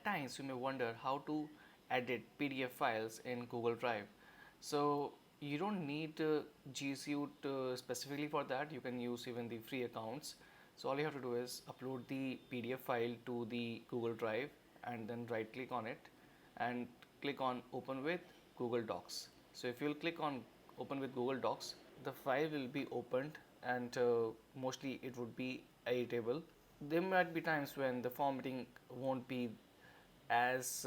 times you may wonder how to edit PDF files in Google Drive. So you don't need G Suite specifically for that. You can use even the free accounts. So all you have to do is upload the PDF file to the Google Drive and then right click on it and click on open with Google Docs. So if you'll click on open with Google Docs, the file will be opened and mostly it would be editable. There might be times when the formatting won't be as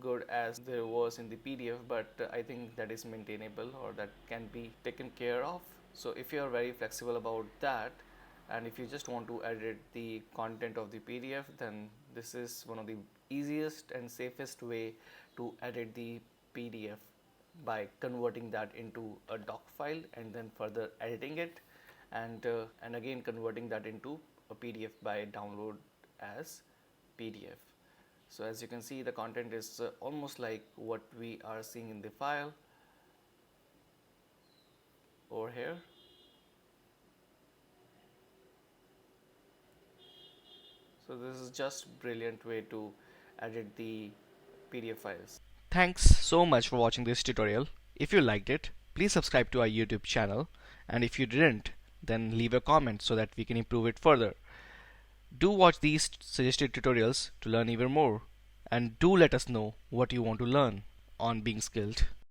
good as there was in the PDF, but I think that is maintainable or that can be taken care of. So if you are very flexible about that, and if you just want to edit the content of the PDF, then this is one of the easiest and safest way to edit the PDF by converting that into a doc file and then further editing it, and again converting that into a PDF by download as PDF. So as you can see, the content is almost like what we are seeing in the file over here. So this is just brilliant way to edit the PDF files. Thanks so much for watching this tutorial. If you liked it, please subscribe to our YouTube channel, and if you didn't, then leave a comment so that we can improve it further. Do watch these suggested tutorials to learn even more, and do let us know what you want to learn on Being Skilled.